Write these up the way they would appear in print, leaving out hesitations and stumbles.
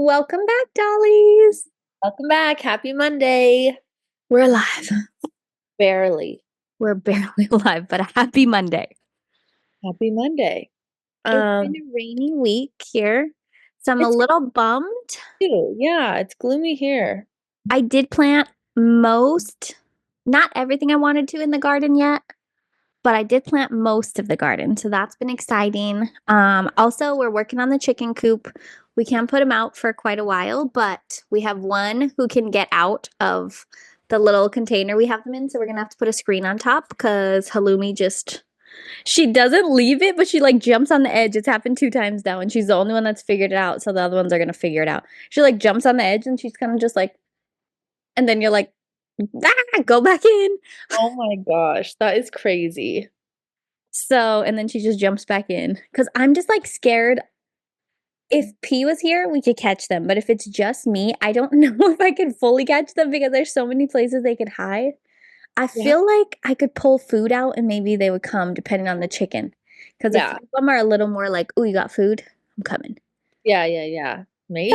Welcome back, dollies. Welcome back. Happy Monday. We're alive. Barely. We're barely alive, but a happy Monday. Happy Monday. It's been a rainy week here, so I'm a It's little bummed. too. Yeah, it's gloomy here. I did plant not everything I wanted to in the garden yet, but I did plant most of the garden, so that's been exciting. Also, we're working on the chicken coop. We can't put them out for quite a while, but we have one who can get out of the little container we have them in, so we're gonna have to put a screen on top because Halloumi she doesn't leave it, but she like jumps on the edge. It's happened 2 times now, and she's the only one that's figured it out, so the other ones are gonna figure it out. She like jumps on the edge and she's kind of just like, and then you're like, go back in. Oh my gosh, that is crazy. So, and then she just jumps back in because I'm just like scared. If P was here, we could catch them. But if it's just me, I don't know if I could fully catch them because there's so many places they could hide. I Yeah. feel like I could pull food out and maybe they would come depending on the chicken. Because a few Yeah. of them are a little more like, oh, you got food? I'm coming. Yeah. So, Maybe.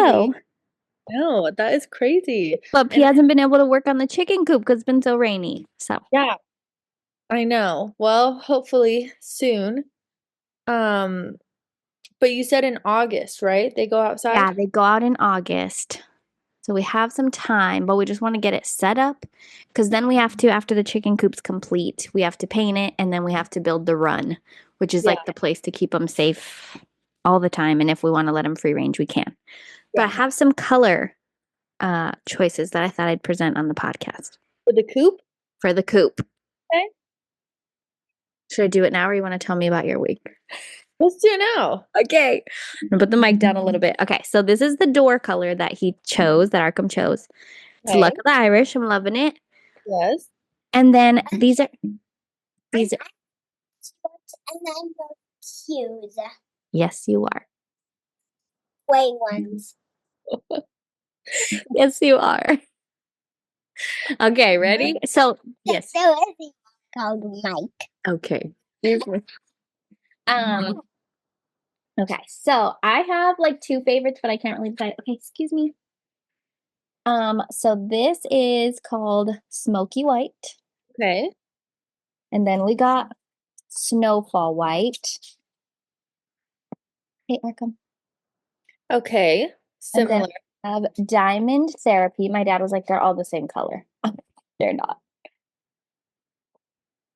No, that is crazy. but P And hasn't been able to work on the chicken coop because it's been so rainy. So, yeah, I know. Well, hopefully soon. Um, but you said in August, right? They go yeah, outside? they go out in August. So we have some time, but we just want to get it set up because then we have to, after the chicken coop's complete, we have to paint it and then we have to build the run, which is Yeah. like the place to keep them safe all the time. And if we want to let them free range, we can. But I Yeah. have some color choices that I thought I'd present on the podcast For the coop? for the coop. Okay. Should I do it now or you want to tell me about your week? Let's do it now. Okay. I'm gonna put the mic down a little bit. Okay, so this is the door color that he chose, that Arkham chose. It's Okay. Luck of the Irish. I'm loving it. Yes. And then these are And I'm cute. yes, you are. White ones. Yes, you are. Okay, ready? So yes. There is a called Mike. Okay. Um. Okay. So I have like two favorites, but I can't really decide. Okay, excuse me. So this is called Smoky White, Okay. and then we got Snowfall White. Hey, Arkham. Okay. And then Similar. I have Diamond Therapy. My dad was like, they're all the same color. They're not.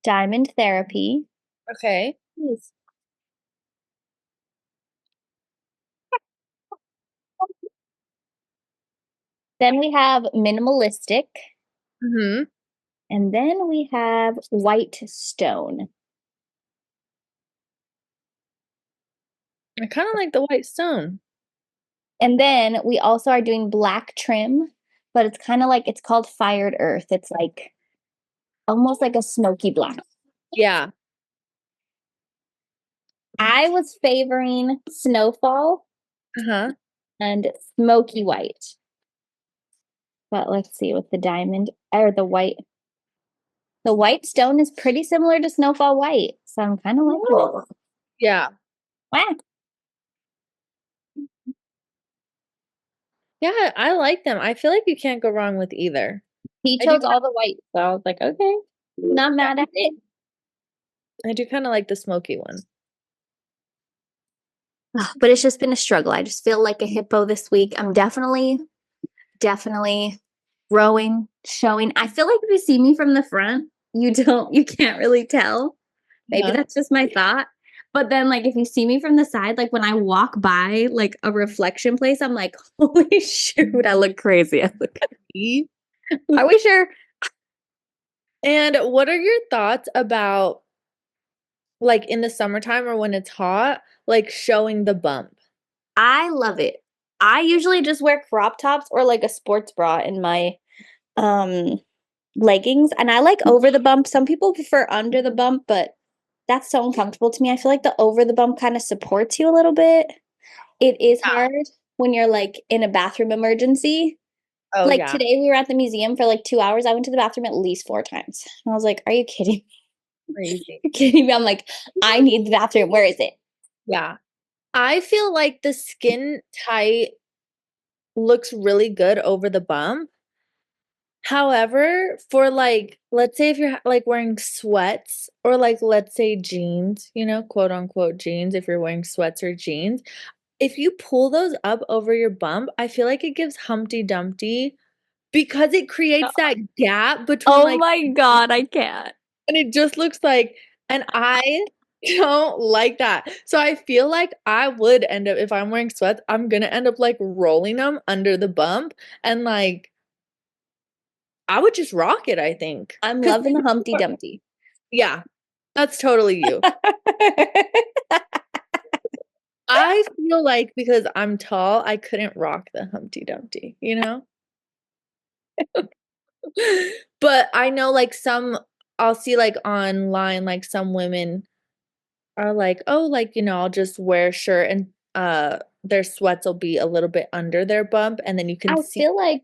Diamond Therapy. Okay. Yes. Then we have Minimalistic. Mm-hmm. And then we have White Stone. I kind of like the white stone. And then we also are doing black trim, but it's kind of like it's called Fired Earth. It's like almost like a smoky black. Yeah. I was favoring Snowfall Uh-huh. and Smoky White. But let's see with the diamond or the white. The white stone is pretty similar to Snowfall White. So I'm kind of liking it. Yeah. Wow. Yeah, I like them. I feel like you can't go wrong with either. He I do chose all the white. So I was like, okay, not mad at it. I do kind of like the smoky one. But it's just been a struggle. I just feel like a hippo this week. I'm definitely growing, showing. I feel like if you see me from the front, you can't really tell. Maybe Uh-huh. that's just my thought. But then like if you see me from the side, like when I walk by like a reflection place, I'm like, holy shoot, I look crazy. Are we sure? And what are your thoughts about like in the summertime or when it's hot, like showing the bump? I love it. I usually just wear crop tops or like a sports bra in my um leggings and I like over the bump. Some people prefer under the bump, but that's so uncomfortable to me. I feel like the over the bump kind of supports you a little bit. It is hard when you're like in a bathroom emergency. Oh Like yeah. today we were at the museum for like 2 hours. I went to the bathroom at least 4 times. And I was like, are you kidding me? Crazy. You're kidding me? I'm like, I need the bathroom. Where is it? Yeah. I feel like the skin tight looks really good over the bump. However, for like, let's say if you're like wearing sweats or like, let's say jeans, you know, quote unquote jeans, if you're wearing sweats or jeans, if you pull those up over your bump, I feel like it gives Humpty Dumpty because it creates that gap between Oh like, my God, I can't. and it just looks like, and I don't like that. So I feel like I would end up, if I'm wearing sweats, I'm gonna end up like rolling them under the bump and like, I would just rock it, I think. I'm 'Cause loving the Humpty Dumpty. yeah, that's totally you. I feel like because I'm tall, I couldn't rock the Humpty Dumpty, you know? But I know like some I'll see like online, like some women are like, "Oh, like, you know, I'll just wear a shirt and their sweats will be a little bit under their bump and then you can I see feel like,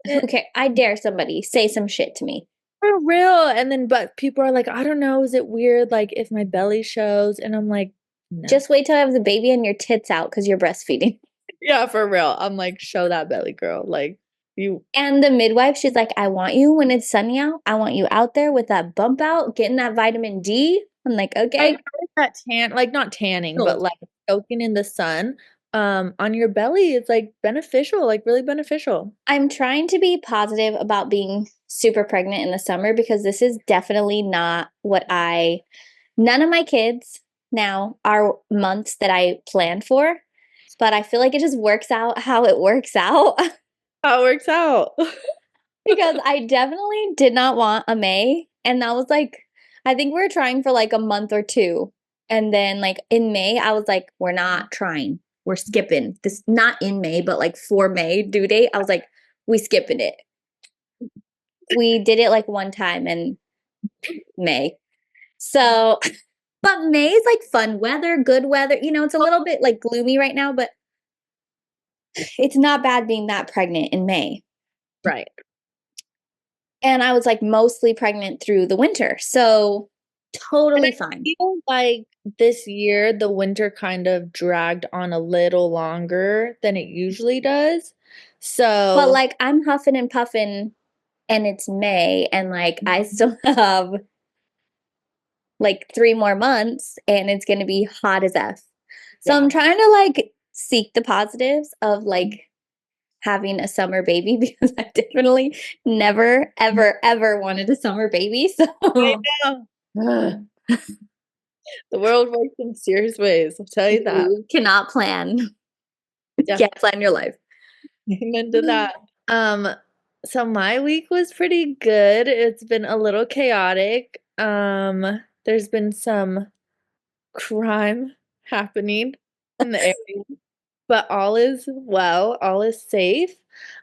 it okay, I dare somebody say some shit to me. for real." And then but people are like, "I don't know, is it weird like if my belly shows?" And I'm like, "No." Just wait till I have the baby and your tits out because you're breastfeeding. Yeah, for real. I'm like, "Show that belly, girl." Like you And the midwife, she's like, I want you when it's sunny out. I want you out there with that bump out, getting that vitamin D. I'm like, I okay. heard that tan like not tanning, but Cool. like soaking in the sun on your belly is like beneficial, like really beneficial. I'm trying to be positive about being super pregnant in the summer because this is definitely not what none of my kids now are months that I planned for, but I feel like it just works out how it works out How it works out. because I definitely did not want a May. And that was like, I think we were trying for like a month or two. And then like in May, I was like, we're not trying. We're skipping this, not in May, but like for May due date. I was like, we skipping it. We did it like one time in May. So, but May is like fun weather, good weather. You know, it's a little bit like gloomy right now, but it's not bad being that pregnant in May. Right. And I was like mostly pregnant through the winter. So, And totally I fine. feel like this year the winter kind of dragged on a little longer than it usually does. But So, like I'm huffing and puffing and it's May and like I still have like 3 more months and it's going to be hot as F. So yeah. I'm trying to like seek the positives of like having a summer baby because I definitely never, ever, ever wanted a summer baby. I So know. The world works in serious ways, I'll tell you that. you cannot plan. Yeah. Can't plan your life. Amen to that. Um, so my week was pretty good. It's been a little chaotic. There's been some crime happening in the area, but all is well, all is safe.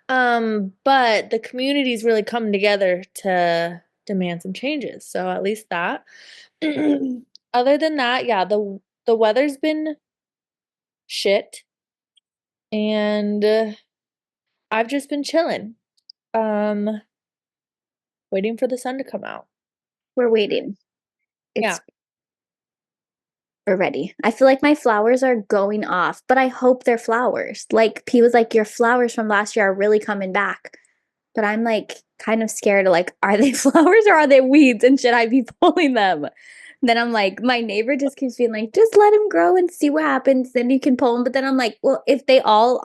But the community's really come together to demand some changes. So at least that. Other than that, yeah, the weather's been shit, and I've just been chilling. Um, waiting for the sun to come out. We're waiting. Yeah. It's we're ready. I feel like my flowers are going off, but I hope they're flowers. Like P was like, your flowers from last year are really coming back. But I'm like kind of scared of like, are they flowers or are they weeds? And should I be pulling them? Then I'm like, my neighbor just keeps being like, just let them grow and see what happens. Then you can pull them. But then I'm like, well, if they all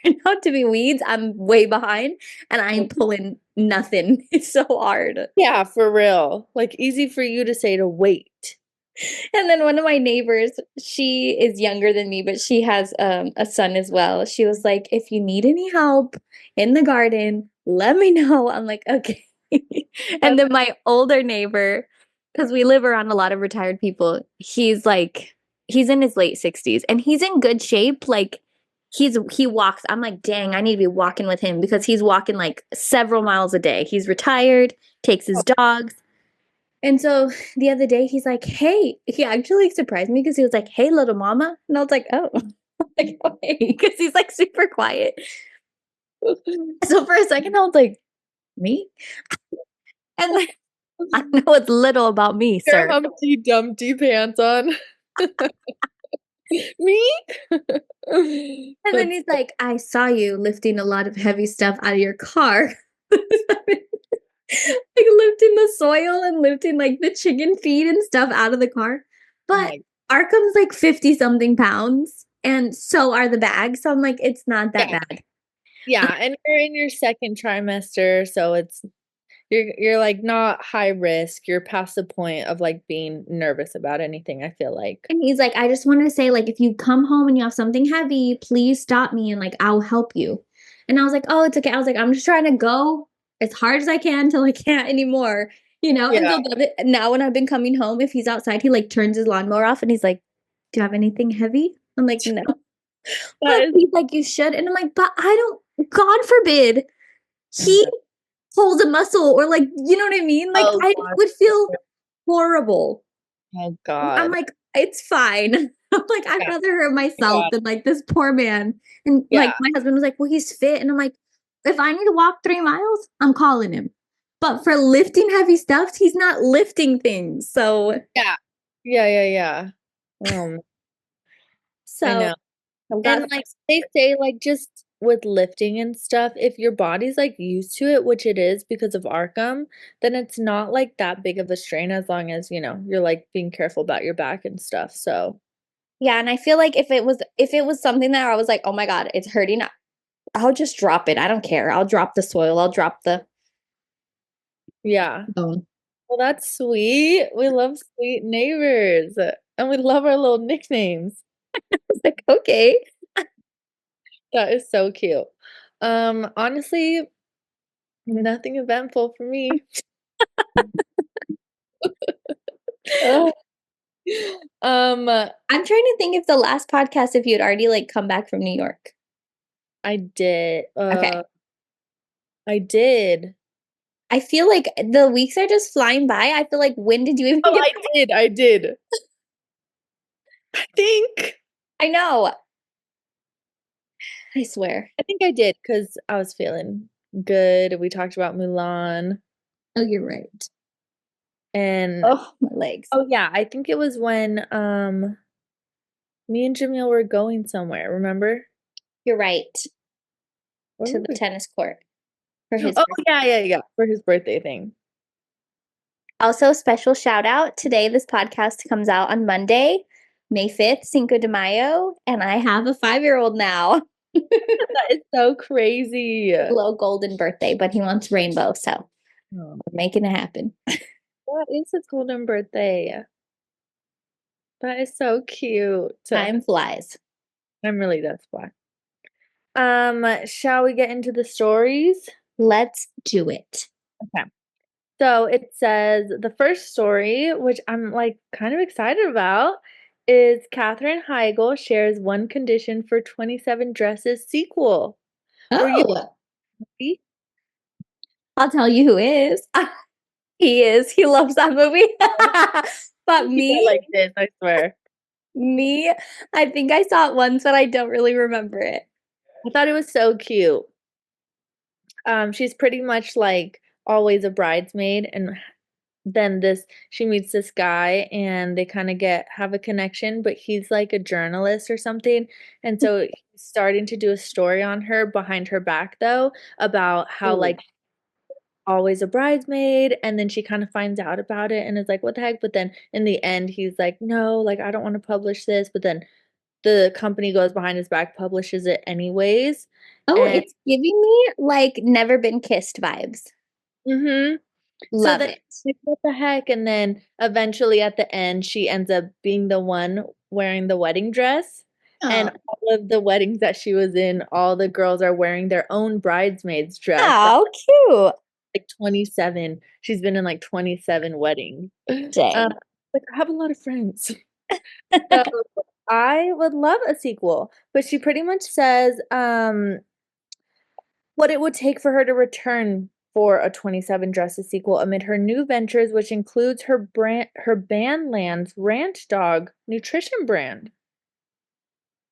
turn out to be weeds, I'm way behind and I ain't pulling nothing. It's so hard. Yeah, for real. Like easy for you to say to wait. And then one of my neighbors, she is younger than me, but she has a son as well. She was like, if you need any help in the garden, let me know. I'm like, okay. And then my older neighbor, because we live around a lot of retired people, he's like, he's in his late 60s and he's in good shape. Like, he walks. I'm like, dang, I need to be walking with him because he's walking like several miles a day. He's retired, takes his dogs. And so the other day, he's like, hey, he actually surprised me because he was like, hey, little mama. And I was like, oh, like, okay, because he's like super quiet. So for a second, I was like, me? And like, I know what's little about me, Your sir. Humpty Dumpty pants on. Me? And then That's he's like, I saw you lifting a lot of heavy stuff out of your car. Like lifting the soil and lifting like the chicken feed and stuff out of the car. But like, Arkham's like 50 something pounds, and so are the bags. So I'm like, it's not that yeah. bad. Yeah, and you're in your second trimester, so it's you're like not high risk. You're past the point of like being nervous about anything, I feel like. And he's like, I just wanted to say, like, if you come home and you have something heavy, please stop me and like I'll help you. And I was like, oh, it's okay. I was like, I'm just trying to go as hard as I can till I can't anymore, you know? And Yeah. so now when I've been coming home, if he's outside, he like turns his lawnmower off and he's like, do you have anything heavy? I'm like, no. That But is he's like, you should. And I'm like, but I don't, God forbid, he pulls a muscle or like, you know what I mean? Like, oh I god. would feel horrible. Oh I'm god. like, it's fine. I'm like, I'd Yeah. rather hurt Oh myself god. than like this poor man. And like, Yeah. my husband was like, well, he's fit. And I'm like, if I need to walk 3 miles, I'm calling him. But for lifting heavy stuff, he's not lifting things. So, Yeah. Yeah, yeah, yeah. I so know. I've And got, like they say, like just with lifting and stuff, if your body's like used to it, which it is because of Arkham, then it's not like that big of a strain as long as, you're like being careful about your back and stuff. So, yeah. And I feel like if it was something that I was like, oh my God, it's hurting, I'll just drop it. I don't care. I'll drop the soil. I'll drop the yeah. bone. Well, that's sweet. We love sweet neighbors and we love our little nicknames. I was like, okay. That is so cute. Honestly, nothing eventful for me. Ugh. Um, I'm trying to think if the last podcast, if you had already like come back from New York. I did. Okay. I did. I feel like the weeks are just flying by. I feel like when did you even Oh, get I back? did. I did. I think. I know. I swear. I think I did because I was feeling good. We talked about Mulan Oh, you're right. and Oh, my legs. oh yeah, I think it was when me and Jamil were going somewhere, remember? You're right. Where To were the we? tennis court for his Oh birthday. yeah, yeah, yeah. For his birthday thing. Also, special shout out today. This podcast comes out on Monday, May 5th, Cinco de Mayo, and I have a 5-year-old now. That is so crazy. Little golden birthday, but he wants rainbow, so Oh, we're making it happen. that is his golden birthday. That is so cute. Time flies. I'm really that's why. Shall we get into the stories? Let's do it. Okay. So it says the first story, which I'm like kind of excited about, is Katherine Heigl shares one condition for 27 Dresses sequel. Were you Oh, happy? I'll tell you who is. He is. He loves that movie. But Keep it me, like this, I swear. me, I think I saw it once, but I don't really remember it. I thought it was so cute. She's pretty much like always a bridesmaid, and then she meets this guy and they kind of have a connection, but he's like a journalist or something. And so he's starting to do a story on her behind her back though, about how Ooh. like always a bridesmaid, and then she kind of finds out about it and is like, what the heck? But then in the end he's like, no, like I don't want to publish this, but then the company goes behind his back, publishes it anyways. Oh, And it's giving me like never been kissed vibes. mhm. So Love then, it. like, what the heck? And then eventually at the end, she ends up being the one wearing the wedding dress. Oh, And all of the weddings that she was in, all the girls are wearing their own bridesmaid's dress. That's how cute. like 27. She's been in like 27 weddings. Dang. Like, I have a lot of friends. So I would love a sequel. But she pretty much says, what it would take for her to return for a 27 Dresses sequel amid her new ventures, which includes her Bandlands Ranch Dog nutrition brand.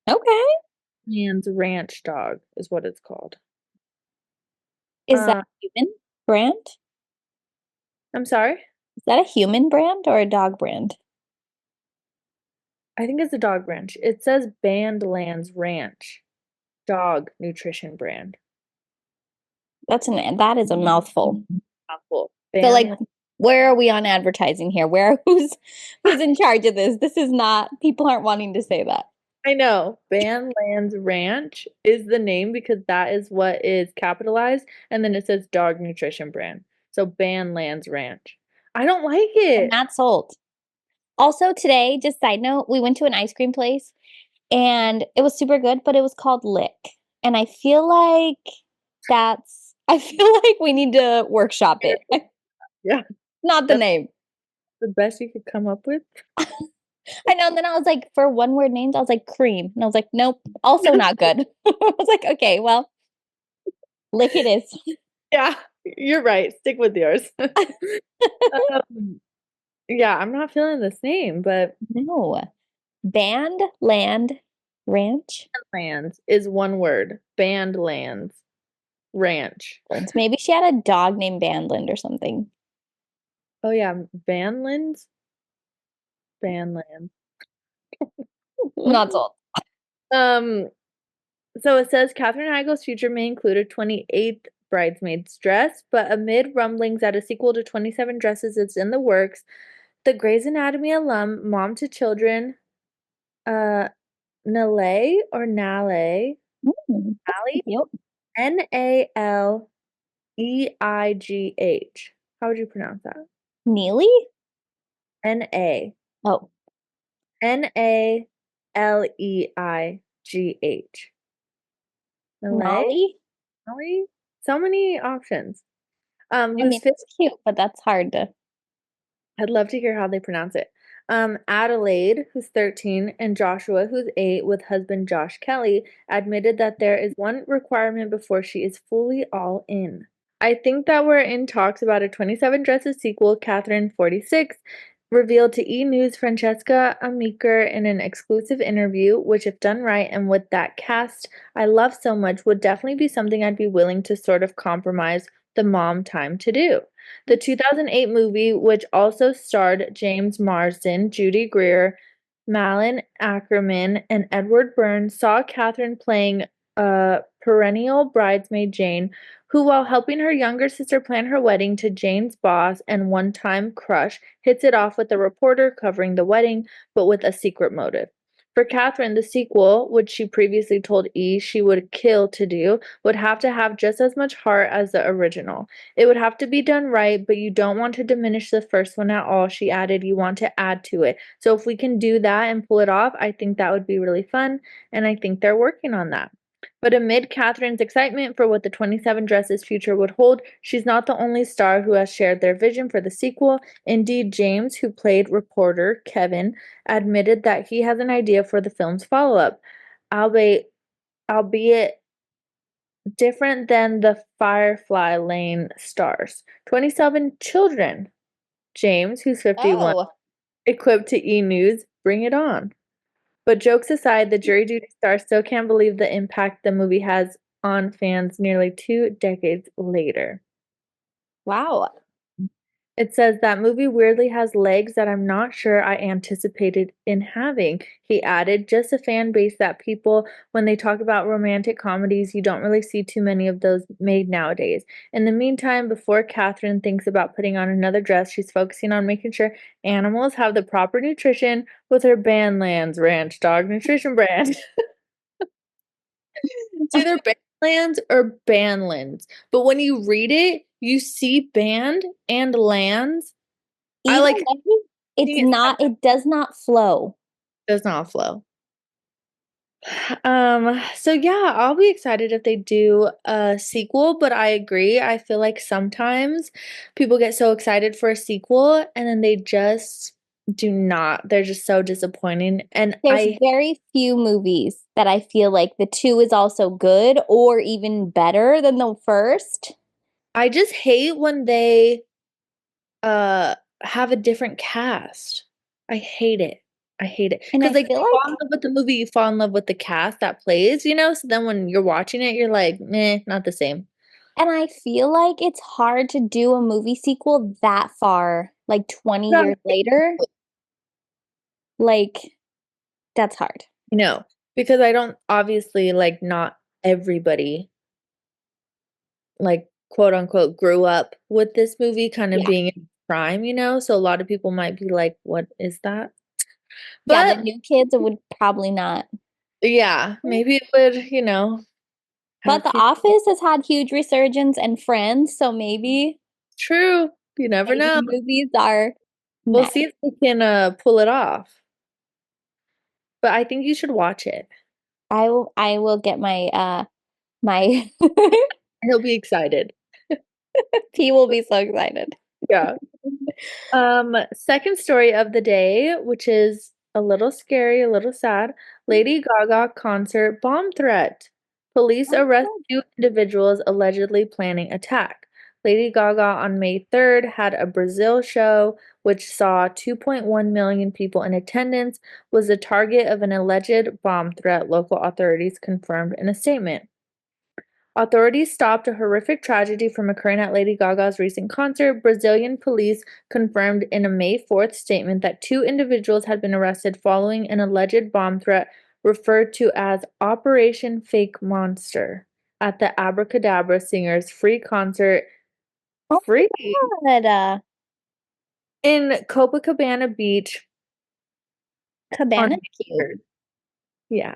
Okay. Land's Ranch Dog is what it's called. Is that Uh, a human brand? I'm sorry. Is that a human brand or a dog brand? I think it's a dog ranch. It says Bandlands Ranch dog nutrition brand. That is a mouthful. Apple. So like, Bandlands. where are we on advertising here? Who's in charge of this? This is not, people aren't wanting to say that. I know. Bandlands Ranch is the name because that is what is capitalized, and then it says dog nutrition brand. So Bandlands Ranch. I don't like I'm it. not sold. Also today, just side note, we went to an ice cream place and it was super good, but it was called Lick. And I feel like I feel like we need to workshop it. Yeah, Not the that's name. the best you could come up with. I know. And then I was like, for one word names, I was like cream. And I was like, nope, also not good. I was like, okay, well, Lick it is. Yeah, you're right. Stick with yours. Yeah, I'm not feeling this name, but No. Band, land, ranch. Bandlands is one word. Bandlands Ranch. Maybe she had a dog named Bandland or something. Oh yeah, Bandlands? Bandlands. Not sold. Um, so it says Katherine Heigl's future may include a 28th bridesmaid's dress, but amid rumblings that a sequel to 27 Dresses is in the works, the Grey's Anatomy alum, mom to children, uh, Nale or Nale, That's Nale, cute. Naleigh. How would you pronounce that? Neely? N-A. Oh, Naleigh. Nale? Nolly? Nale? So many options. I Who's mean, it's cute, but that's hard to. I'd love to hear how they pronounce it. Adelaide, who's 13, and Joshua, who's 8, with husband Josh Kelly, admitted that there is one requirement before she is fully all in. I think that we're in talks about a 27 Dresses sequel, Catherine 46, revealed to E! News Francesca Amiker in an exclusive interview, which, if done right and with that cast I love so much, would definitely be something I'd be willing to sort of compromise the mom time to do. The 2008 movie, which also starred James Marsden, Judy Greer, Malin Ackerman, and Edward Byrne, saw Catherine playing a perennial bridesmaid Jane, who, while helping her younger sister plan her wedding to Jane's boss and one-time crush, hits it off with a reporter covering the wedding, but with a secret motive. For Catherine, the sequel, which she previously told E she would kill to do, would have to have just as much heart as the original. It would have to be done right, but you don't want to diminish the first one at all, she added. You want to add to it. So if we can do that and pull it off, I think that would be really fun, and I think they're working on that. But amid Catherine's excitement for what the 27 Dresses future would hold, she's not the only star who has shared their vision for the sequel. Indeed, James, who played reporter Kevin, admitted that he has an idea for the film's follow-up, albeit different than the Firefly Lane stars. 27 children. James, who's 51, Oh, equipped to E! News, bring it on. But jokes aside, the jury duty star still can't believe the impact the movie has on fans nearly 2 decades later. wow. It says that movie weirdly has legs that I'm not sure I anticipated in having. He added, just a fan base that people, when they talk about romantic comedies, you don't really see too many of those made nowadays. In the meantime, before Catherine thinks about putting on another dress, she's focusing on making sure animals have the proper nutrition with her Bandlands Ranch dog nutrition brand. It's either Bandlands or Banlands. But when you read it, you see band and lands. I Either like way, seeing it it does not flow. does not flow. So yeah, I'll be excited if they do a sequel, but I agree. I feel like sometimes people get so excited for a sequel and then they just do not. They're just so disappointing. And There's very few movies that I feel like the two is also good or even better than the first. I just hate when they uh have a different cast. I hate it. I hate it. And I Because like feel you fall in like, love with the movie, you fall in love with the cast that plays, you know? So then when you're watching it, you're like, meh, not the same. and I feel like it's hard to do a movie sequel that far, like 20 Yeah. years later. Like, That's hard. No, because I don't obviously like not everybody like quote unquote grew up with this movie kind of Yeah. being in prime, So a lot of people might be like, what is that? Yeah, the But new kids would probably not. yeah, maybe it would, But have The people. Office has had huge resurgence and Friends, so True. You never maybe know. movies are We'll next. see if we can pull it off. But I think you should watch it. I will get my He'll be excited. P will be so excited. Yeah. Second story of the day, which is a little scary, a little sad. Lady Gaga concert bomb threat. Police arrest two individuals allegedly planning attack. Lady Gaga on May 3rd had a Brazil show which saw 2.1 million people in attendance, was the target of an alleged bomb threat, local authorities confirmed in a statement. Authorities stopped a horrific tragedy from occurring at Lady Gaga's recent concert. Brazilian police confirmed in a May 4th statement that two individuals had been arrested following an alleged bomb threat referred to as Operation Fake Monster at the Abracadabra Singers free concert Oh free my God. in Copacabana Beach on Cabana's May cute. 3rd. Yeah.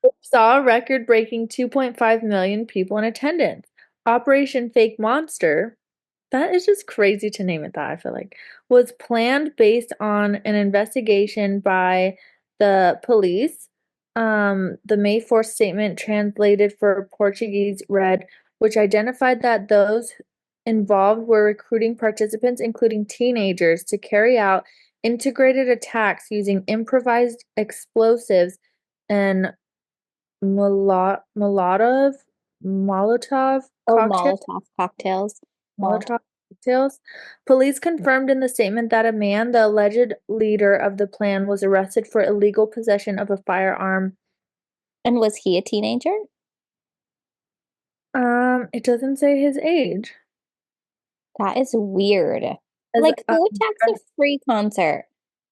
It saw a record-breaking 2.5 million people in attendance. Operation Fake Monster, that is just crazy to name it that, I feel like, was planned based on an investigation by the police. The May 4th statement translated for Portuguese read, which identified that those involved were recruiting participants, including teenagers, to carry out integrated attacks using improvised explosives and Molotov Oh, cocktail Molotov cocktails. Molotov. Molotov cocktails. Police confirmed in the statement that a man, the alleged leader of the plan, was arrested for illegal possession of a firearm. And was he a teenager? It doesn't say his age. That is weird. As Like, who attacks a free concert?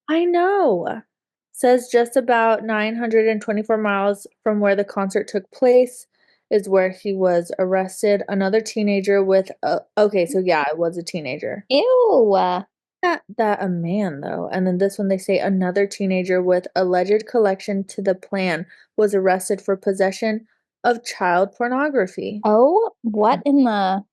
I know. Says just about 924 miles from where the concert took place is where he was arrested. Another teenager with okay, so yeah, it was a teenager. Ew. That a man though. And then this one they say another teenager with alleged collection to the plan was arrested for possession of child pornography. Oh, what in the?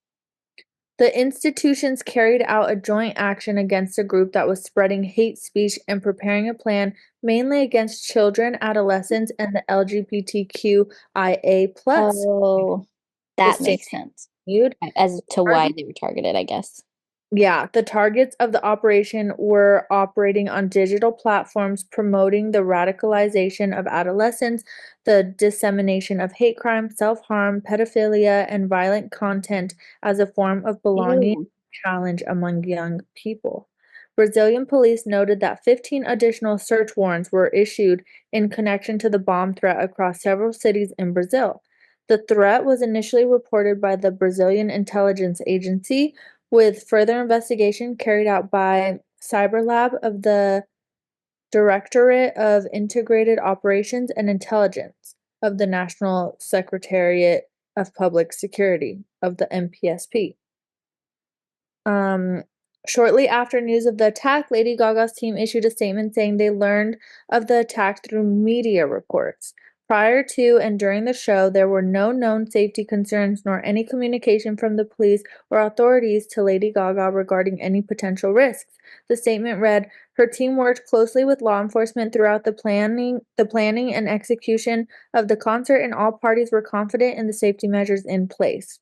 The institutions carried out a joint action against a group that was spreading hate speech and preparing a plan mainly against children, adolescents, and the LGBTQIA plus. Oh, The that state makes sense continued. as to why they were targeted, I guess. Yeah, the targets of the operation were operating on digital platforms promoting the radicalization of adolescents, the dissemination of hate crime, self-harm, pedophilia, and violent content as a form of belonging Ew. challenge among young people. Brazilian police noted that 15 additional search warrants were issued in connection to the bomb threat across several cities in Brazil. The threat was initially reported by the Brazilian intelligence agency, with further investigation carried out by Cyberlab of the Directorate of Integrated Operations and Intelligence of the National Secretariat of Public Security of the NPSP. Um, Shortly after news of the attack, Lady Gaga's team issued a statement saying they learned of the attack through media reports. Prior to and during the show, there were no known safety concerns nor any communication from the police or authorities to Lady Gaga regarding any potential risks. The statement read, "Her team worked closely with law enforcement throughout the planning and execution of the concert, and all parties were confident in the safety measures in place."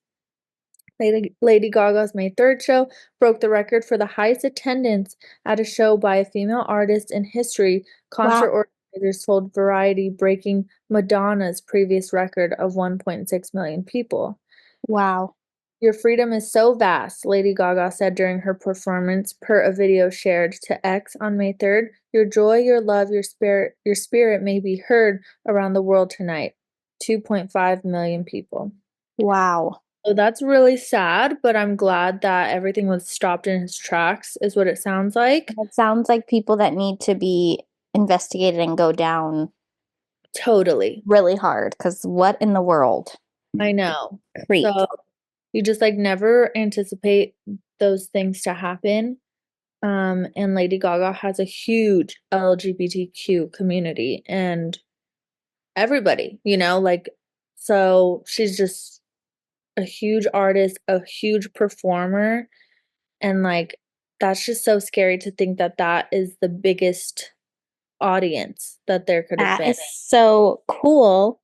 Lady Gaga's May 3rd show broke the record for the highest attendance at a show by a female artist in history. Concert Wow. organizers told Variety, breaking Madonna's previous record of 1.6 million people. Wow. Your freedom is so vast, Lady Gaga said during her performance per a video shared to X on May 3rd. Your joy, your love, your spirit may be heard around the world tonight. 2.5 million people. Wow. So that's really sad, but I'm glad that everything was stopped in its tracks, is what it sounds like. It sounds like people that need to be investigate it and go down Totally. really hard because what in the world? I know. Creep. So you just like never anticipate those things to happen. And Lady Gaga has a huge LGBTQ community and everybody, like, so she's just a huge artist, a huge performer, and like that's just so scary to think that that is the biggest audience that there could have That been. is so cool.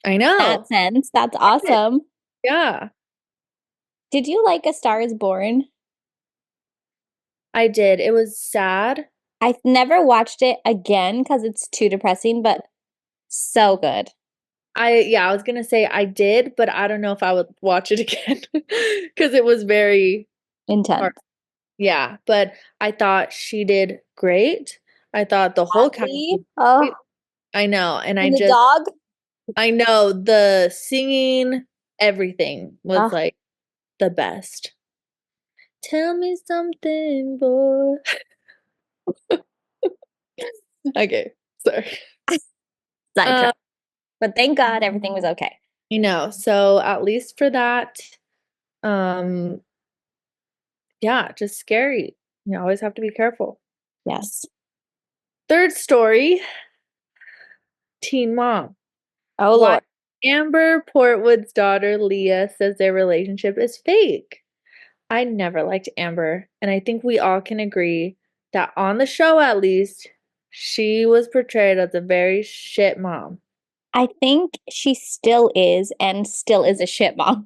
I In know. that sense, that's awesome. Yeah, Did you like A Star Is Born? I did. It was sad. I never watched it again because it's too depressing, but so good. I was gonna say I did, but I don't know if I would watch it again because it was very Intense. hard. Yeah, but I thought she did great. I thought the whole cast Ozzy? did great. Oh, I know, and and the dog? I know the singing, everything was Oh, like the best. Tell me something, boy. Okay, sorry. sidetrack. But thank God everything was okay. You know, so at least for that, um, yeah, just scary. You always have to be careful. Yes. Third story, Teen Mom. Oh, Why Lord. Amber Portwood's daughter Leah says their relationship is fake. I never liked Amber, and I think we all can agree that on the show at least, she was portrayed as a very shit mom. I think she still is and still is a shit mom.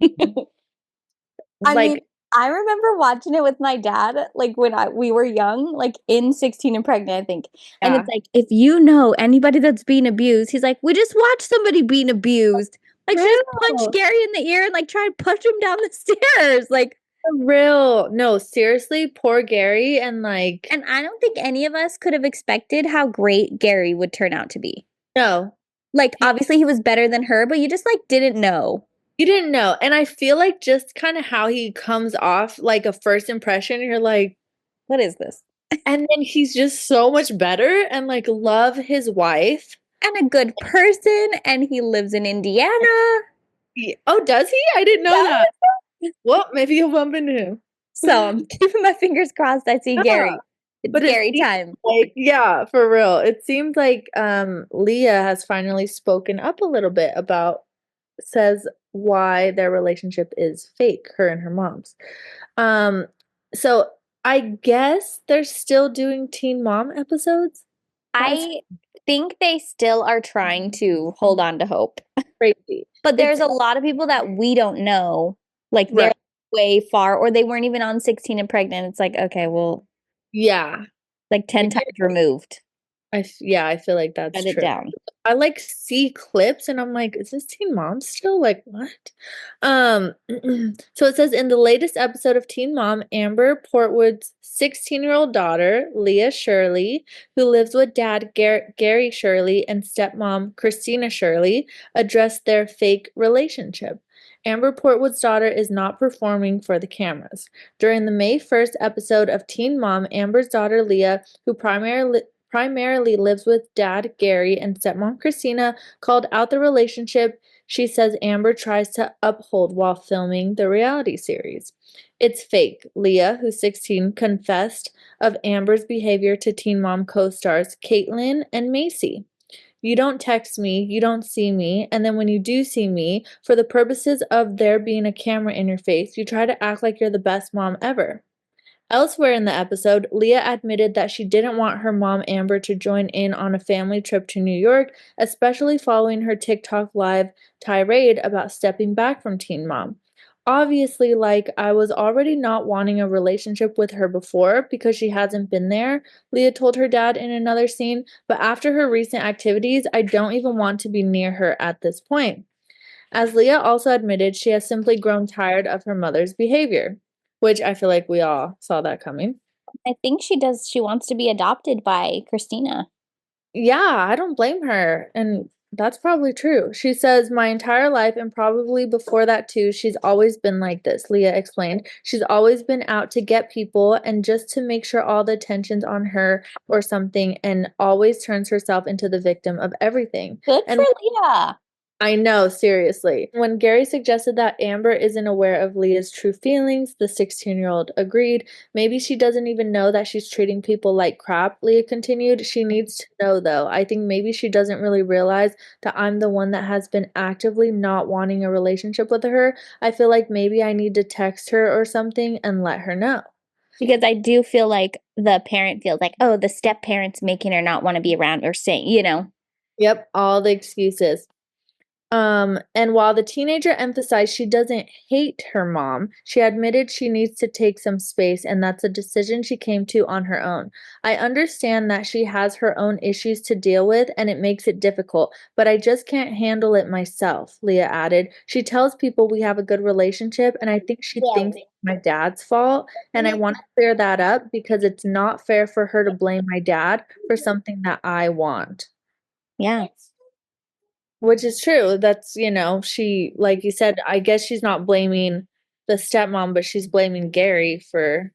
I mean, Like, I remember watching it with my dad, like when we were young, like in 16 and Pregnant, I think. And yeah, it's like, if you know anybody that's being abused, he's like, we just watched somebody being abused. Like, she just punched real, Gary in the ear and like tried to push him down the stairs. Like, real. No, seriously, poor Gary, and like, and I don't think any of us could have expected how great Gary would turn out to be. no, Like, he, obviously he was better than her, but you just like didn't know. you didn't know. And I feel like just kind of how he comes off, like a first impression, you're like, What is this? and then he's just so much better and like love his wife. And a good person, and he lives in Indiana. Oh, does he? I didn't know Yeah. that. Well, maybe you'll bump into him. So I'm keeping my fingers crossed I see Yeah, Gary. It's but it Gary seems time. like, yeah, for real. It seems like Leah has finally spoken up a little bit about says why their relationship is fake, her and her mom's. Um, so I guess they're still doing Teen Mom episodes. That's I think they still are trying to hold on to hope. crazy. But It's there's a lot of people that we don't know. Like they're right. way far, or they weren't even on 16 and Pregnant. It's like, okay, well, Yeah. like 10 times removed. Yeah, I feel like that's Cut it true. down. I like see clips and I'm like, is this Teen Mom still? Like what? Um so it says in the latest episode of Teen Mom, Amber Portwood's 16-year-old daughter, Leah Shirley, who lives with dad Gary Shirley and stepmom Christina Shirley, addressed their fake relationship. Amber Portwood's daughter is not performing for the cameras. During the May 1st episode of Teen Mom, Amber's daughter Leah, who primarily lives with dad Gary and stepmom Christina, called out the relationship she says Amber tries to uphold while filming the reality series. It's fake, Leah, who's 16, confessed of Amber's behavior to Teen Mom co-stars Caitlin and Macy. You don't text me, you don't see me, and then when you do see me, for the purposes of there being a camera in your face, you try to act like you're the best mom ever. Elsewhere in the episode, Leah admitted that she didn't want her mom Amber to join in on a family trip to New York, especially following her TikTok live tirade about stepping back from Teen Mom. Obviously, like, I was already not wanting a relationship with her before because she hasn't been there, Leah told her dad in another scene, but after her recent activities, I don't even want to be near her at this point. As Leah also admitted, she has simply grown tired of her mother's behavior, which I feel like we all saw that coming. I think she does. She wants to be adopted by Christina. Yeah, I don't blame her. And That's probably true. She says, my entire life and probably before that too, she's always been like this, Leah explained. She's always been out to get people and just to make sure all the attention's on her or something and always turns herself into the victim of everything. Good And for Leah. I know, seriously. When Gary suggested that Amber isn't aware of Leah's true feelings, the 16-year-old agreed. Maybe she doesn't even know that she's treating people like crap, Leah continued. She needs to know, though. I think maybe she doesn't really realize that I'm the one that has been actively not wanting a relationship with her. I feel like maybe I need to text her or something and let her know. Because I do feel like the parent feels like, oh, the step parent's making her not want to be around or saying, Yep, all the excuses. And while the teenager emphasized she doesn't hate her mom, she admitted she needs to take some space, and that's a decision she came to on her own. I understand that she has her own issues to deal with, and it makes it difficult, but I just can't handle it myself, Leah added. She tells people we have a good relationship, and I think she thinks it's my dad's fault, and I want to clear that up because it's not fair for her to blame my dad for something that I want. Yeah. Which is true. That's, she, like you said, I guess she's not blaming the stepmom, but she's blaming Gary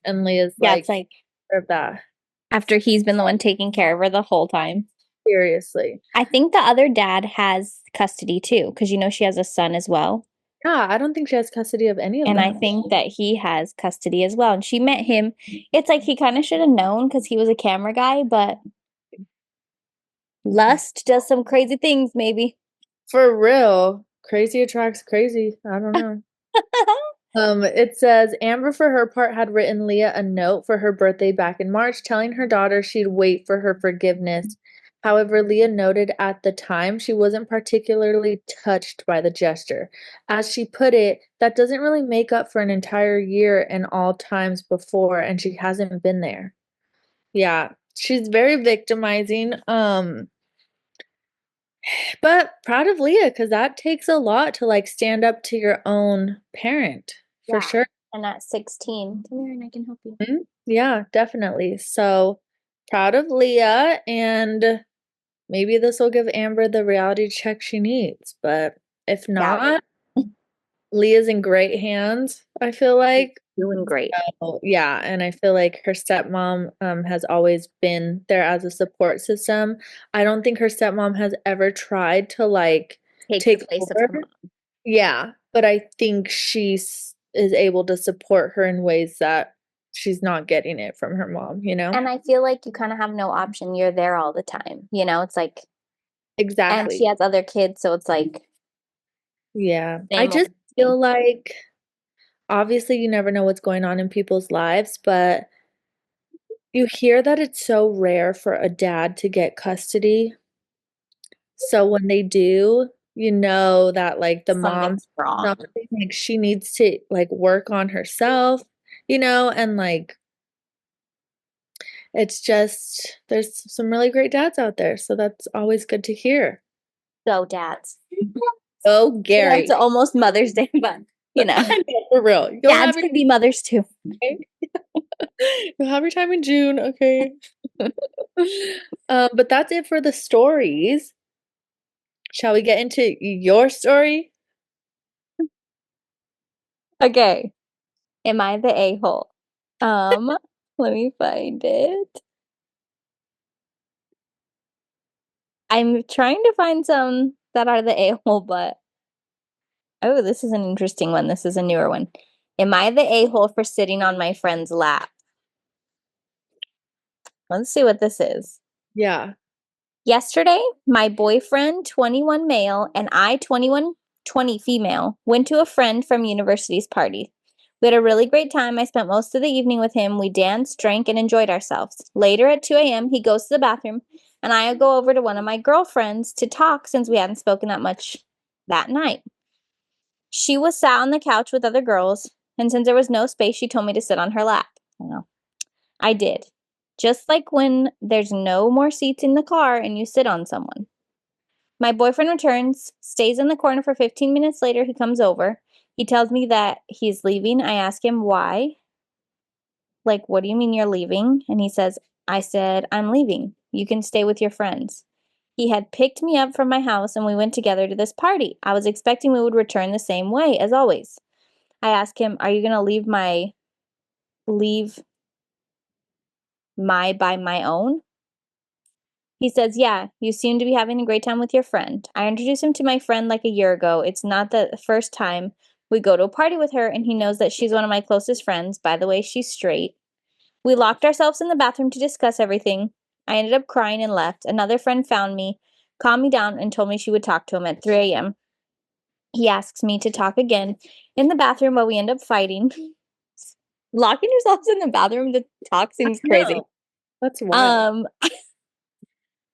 and Leah's Yeah, it's like of that. after he's been the one taking care of her the whole time. Seriously. I think the other dad has custody too, because she has a son as well. Yeah, I don't think she has custody of any of And I them. think that he has custody as well. And she met him. It's like he kind of should have known because he was a camera guy, but lust does some crazy things, maybe. For real. Crazy attracts crazy. I don't know. It says Amber, for her part, had written Leah a note for her birthday back in March, telling her daughter she'd wait for her forgiveness. However, Leah noted at the time she wasn't particularly touched by the gesture. As she put it, that doesn't really make up for an entire year and all times before, and she hasn't been there. Yeah, she's very victimizing. But proud of Leah because that takes a lot to stand up to your own parent, for Yeah. sure. And at 16, come here and I can help you. Yeah, definitely. So proud of Leah, and maybe this will give Amber the reality check she needs. But if not, Leah's in great hands, I feel like. Doing great. Yeah, and I feel like her stepmom has always been there as a support system. I don't think her stepmom has ever tried to Take the place of her mom. Yeah, but I think is able to support her in ways that she's not getting it from her mom, And I feel like you kind of have no option. You're there all the time. It's like, and Exactly. she has other kids, so it's like, Yeah. I same just old feel thing. like obviously you never know what's going on in people's lives, but you hear that it's so rare for a dad to get custody. So when they do, you know that the mom, Something's wrong. she needs to work on herself, and it's just there's some really great dads out there, so that's always good to hear. Go, dads. Oh, Gary. It's almost Mother's Day, but I know, for real. dads could be mothers too. You'll have your time in June, okay? But that's it for the stories. Shall we get into your story? Okay. Am I the a-hole? Let me find it. I'm trying to find some that are the a-hole, but oh, this is an interesting one. This is a newer one. Am I the a-hole for sitting on my friend's lap? Let's see what this is. Yeah. Yesterday, my boyfriend, 21 male, and I, 21, 20 female, went to a friend from university's party. We had a really great time. I spent most of the evening with him. We danced, drank, and enjoyed ourselves. Later at 2 a.m., he goes to the bathroom, and I go over to one of my girlfriends to talk since we hadn't spoken that much that night. She was sat on the couch with other girls, and since there was no space, she told me to sit on her lap. I did. Just like when there's no more seats in the car and you sit on someone. My boyfriend returns, stays in the corner for 15 minutes later. He comes over. He tells me that he's leaving. I ask him why. Like, what do you mean you're leaving? And he says, I said, I'm leaving. You can stay with your friends. He had picked me up from my house and we went together to this party. I was expecting we would return the same way as always. I asked him, "Are you going to leave my by my own?" He says, "Yeah, you seem to be having a great time with your friend." I introduced him to my friend like a year ago. It's not the first time we go to a party with her, and he knows that she's one of my closest friends. By the way, she's straight. We locked ourselves in the bathroom to discuss everything. I ended up crying and left. Another friend found me, calmed me down, and told me she would talk to him at 3 a.m. He asks me to talk again in the bathroom, but we end up fighting. Locking yourselves in the bathroom to talk seems crazy. No, that's wild.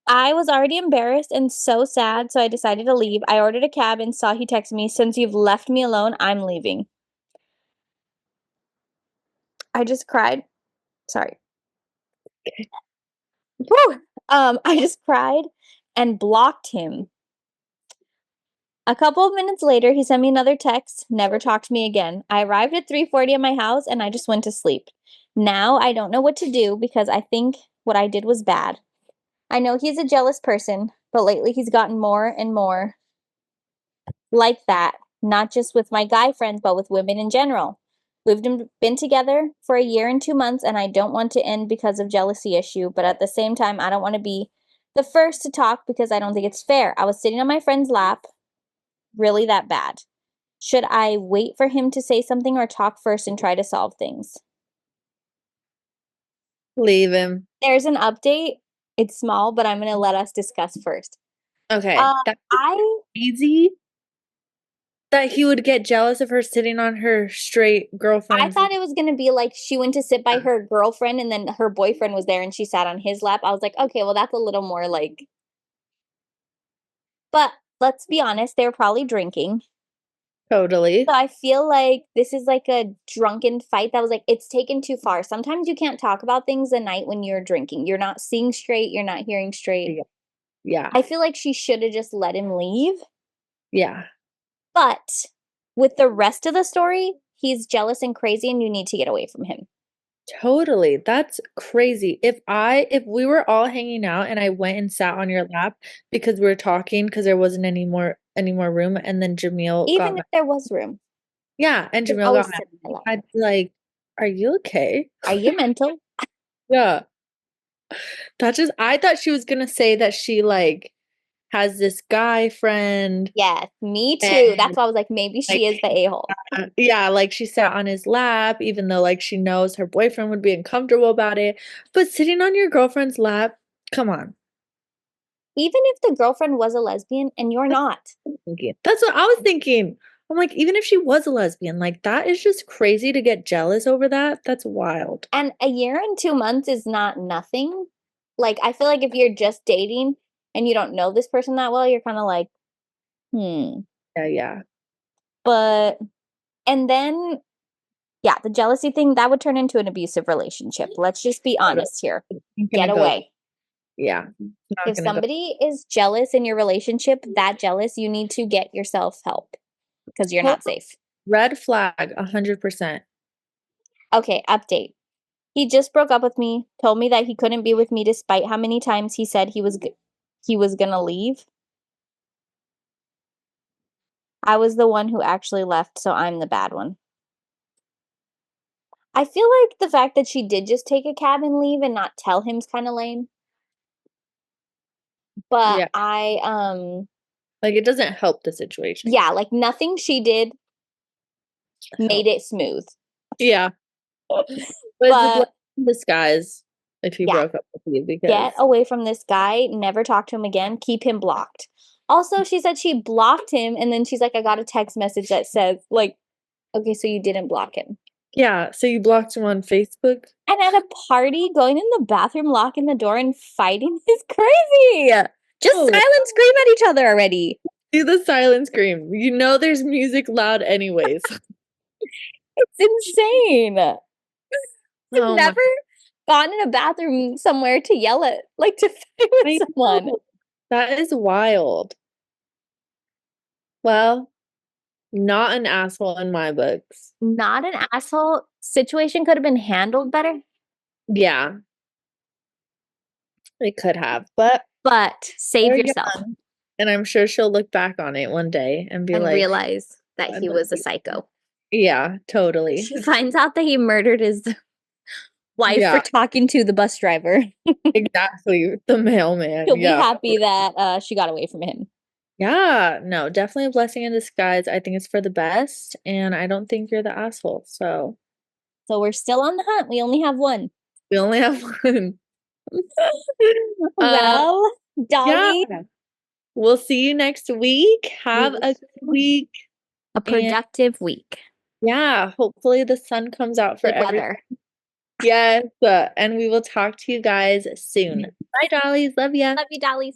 I was already embarrassed and so sad, so I decided to leave. I ordered a cab and saw he texted me, "Since you've left me alone, I'm leaving." I just cried. Sorry. Okay. Whew. I just cried and blocked him. A couple of minutes later, he sent me another text, never talked to me again. I arrived at 3:40 at my house and I just went to sleep. Now I don't know what to do because I think what I did was bad. I know he's a jealous person, but lately he's gotten more and more like that, not just with my guy friends, but with women in general. We've been together for a year and 2 months, and I don't want to end because of jealousy issue, but at the same time, I don't want to be the first to talk because I don't think it's fair. I was sitting on my friend's lap, really that bad. Should I wait for him to say something or talk first and try to solve things? Leave him. There's an update. It's small, but I'm going to let us discuss first. Okay. That's I easy that he would get jealous of her sitting on her straight girlfriend's thought it was going to be like she went to sit by her girlfriend and then her boyfriend was there and she sat on his lap. I was like, okay, well, that's a little more like. But let's be honest, they were probably drinking. Totally. So I feel like this is like a drunken fight that was like, it's taken too far. Sometimes you can't talk about things the night when you're drinking. You're not seeing straight, you're not hearing straight. Yeah. I feel like she should have just let him leave. Yeah. But with the rest of the story, he's jealous and crazy and you need to get away from him. Totally. That's crazy. If we were all hanging out and I went and sat on your lap because we were talking because there wasn't any more room and then Jamil got Even mad. if there was room, Yeah, and you can Jamil always got mad. sit on my lap. I'd be like, "Are you okay?" Are you mental? Yeah. I thought she was gonna say that she like has this guy friend Yes, me too. and That's why I was like, maybe like she is the a-hole. yeah, like she sat on his lap even though like she knows her boyfriend would be uncomfortable about it. But sitting on your girlfriend's lap, come on. Even if the girlfriend was a lesbian and you're not. That's what I was thinking. I'm like, even if she was a lesbian, like that is just crazy to get jealous over that. That's wild. And a year and 2 months is not nothing. Like, I feel like if you're just dating and you don't know this person that well, you're kind of like, hmm. Yeah, yeah. But, and then, yeah, the jealousy thing, that would turn into an abusive relationship. Let's just be honest here. I'm Get gonna go. away. Yeah. Not If gonna go. somebody is jealous in your relationship, that jealous, you need to get yourself help because you're not safe. Red flag, 100%. Okay, update. He just broke up with me, told me that he couldn't be with me despite how many times he said he was gonna leave. I was the one who actually left, so I'm the bad one. I feel like the fact that she did just take a cab and leave and not tell him's kind of lame. But Yeah. I Like it doesn't help the situation. yeah, like nothing she did made it smooth. Yeah. But it's a blessing But in disguise if he yeah, broke up with you because get away from this guy, never talk to him again, keep him blocked. Also, she said she blocked him and then she's like, I got a text message that says like, okay, so you didn't block him. yeah, so you blocked him on Facebook? And at a party, going in the bathroom, locking the door, and fighting is crazy. Just Oh. silent scream at each other already. Do the silent scream. You know there's music loud anyways. It's insane. I've Oh my never gone in a bathroom somewhere to yell at, like to fight with I someone. know. That is wild. Well, not an asshole in my books. Not an asshole. Situation could have been handled better. Yeah, it could have, but but save We're yourself young, and I'm sure she'll look back on it one day and be and like, realize that he was a psycho. yeah, totally. She finds out that he murdered his wife Yeah. for talking to the bus driver. Exactly. The mailman. She'll be Yeah. happy that she got away from him. Yeah. No, definitely a blessing in disguise. I think it's for the best, and I don't think you're the asshole. So So we're still on the hunt. We only have one. we only have one. Well, Dolly, Yeah. We'll see you next week. Have a good week. a productive week. Yeah, hopefully the sun comes out for Good everyone. weather. Yes, and we will talk to you guys soon. Bye, dollies. Love ya. Love you, Dolly.